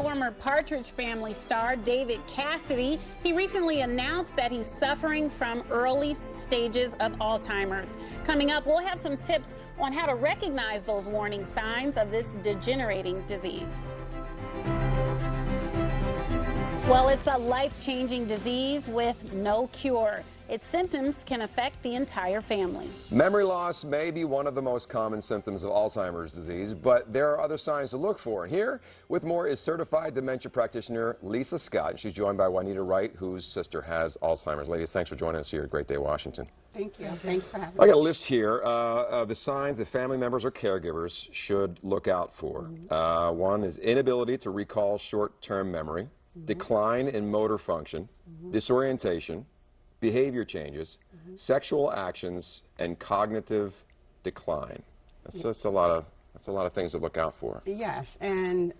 former Partridge Family star David Cassidy. He recently announced that he's suffering from early stages of Alzheimer's. Coming up, we'll have some tips on how to recognize those warning signs of this degenerating disease. Well, it's a life-changing disease with no cure. Its symptoms can affect the entire family. Memory loss may be one of the most common symptoms of Alzheimer's disease, but there are other signs to look for. And here with more is Certified Dementia Practitioner Lesa Scott. She's joined by Juanita Wright, whose sister has Alzheimer's. Ladies, thanks for joining us here at Great Day, Washington. Thank you. Thanks for having me. I got a list here of the signs that family members or caregivers should look out for. One is inability to recall short-term memory, decline in motor function, disorientation, behavior changes, sexual actions, and cognitive decline. That's a lot of things to look out for. Yes, and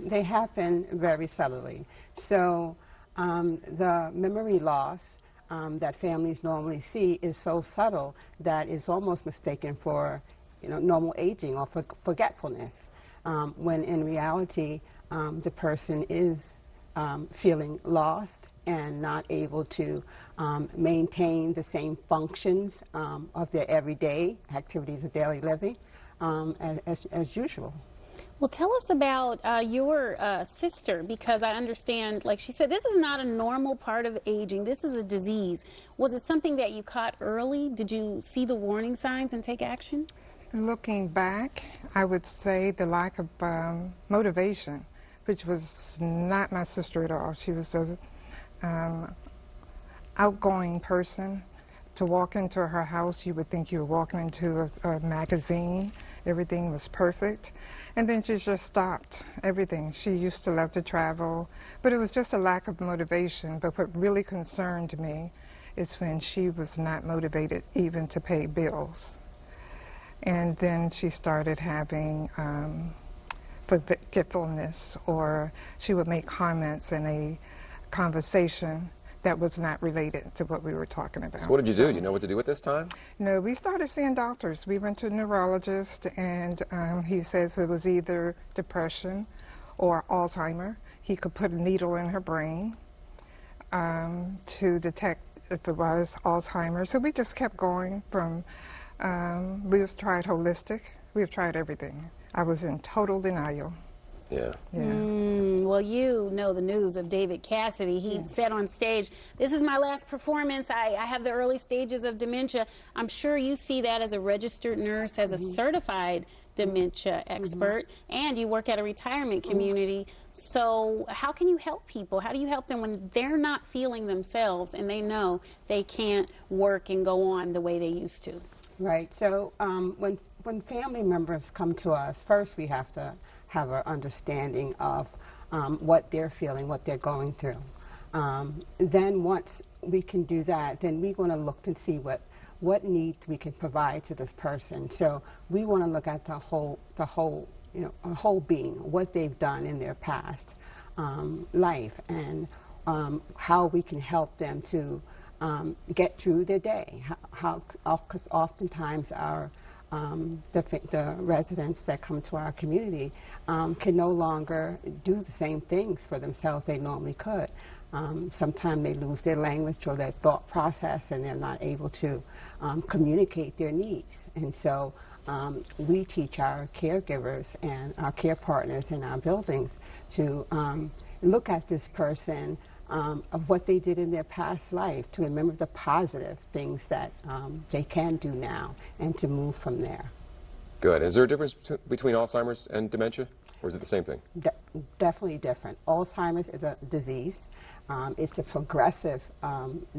they happen very subtly. So the memory loss that families normally see is so subtle that it's almost mistaken for, normal aging or for forgetfulness, when in reality the person is feeling lost and not able to maintain the same functions of their everyday activities of daily living as usual. Well, tell us about your sister, because I understand, like she said, this is not a normal part of aging. This is a disease. Was it something that you caught early? Did you see the warning signs and take action? Looking back, I would say the lack of motivation, which was not my sister at all. She was a outgoing person. To walk into her house, you would think you were walking into a magazine. Everything was perfect. And then she just stopped everything. She used to love to travel, but it was just a lack of motivation. But what really concerned me is when she was not motivated even to pay bills. And then she started having forgetfulness, or she would make comments in a conversation that was not related to what we were talking about. So what did you do? Do you know what to do at this time? No, we started seeing doctors. We went to a neurologist, and he says it was either depression or Alzheimer. He could put a needle in her brain to detect if it was Alzheimer's. So we just kept going from, we've tried holistic, we've tried everything. I was in total denial. Yeah. Well, you know the news of David Cassidy. He said on stage, "This is my last performance. I have the early stages of dementia." I'm sure you see that as a registered nurse, as a certified dementia expert, and you work at a retirement community. So how can you help people? How do you help them when they're not feeling themselves and they know they can't work and go on the way they used to? Right. So when family members come to us, first we have to have an understanding of what they're feeling, what they're going through. Then once we can do that, then we want to look and see what needs we can provide to this person. So we want to look at the whole a whole being, what they've done in their past life, and how we can help them to get through their day. Because oftentimes the residents that come to our community can no longer do the same things for themselves they normally could. Sometimes they lose their language or their thought process, and they're not able to communicate their needs. And so we teach our caregivers and our care partners in our buildings to look at this person of what they did in their past life, to remember the positive things that they can do now, and to move from there. Good. Is there a difference between Alzheimer's and dementia, or is it the same thing? Definitely different. Alzheimer's is a disease. It's a progressive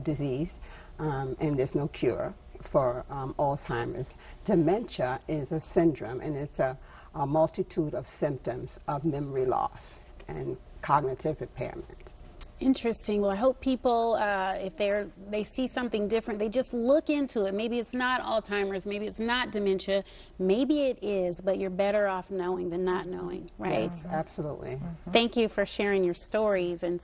disease, and there's no cure for Alzheimer's. Dementia is a syndrome, and it's a multitude of symptoms of memory loss and cognitive impairment. Interesting. Well, I hope people, if they see something different, they just look into it. Maybe it's not Alzheimer's, maybe it's not dementia, maybe it is, but you're better off knowing than not knowing, right? Yes, absolutely. Thank you for sharing your stories. And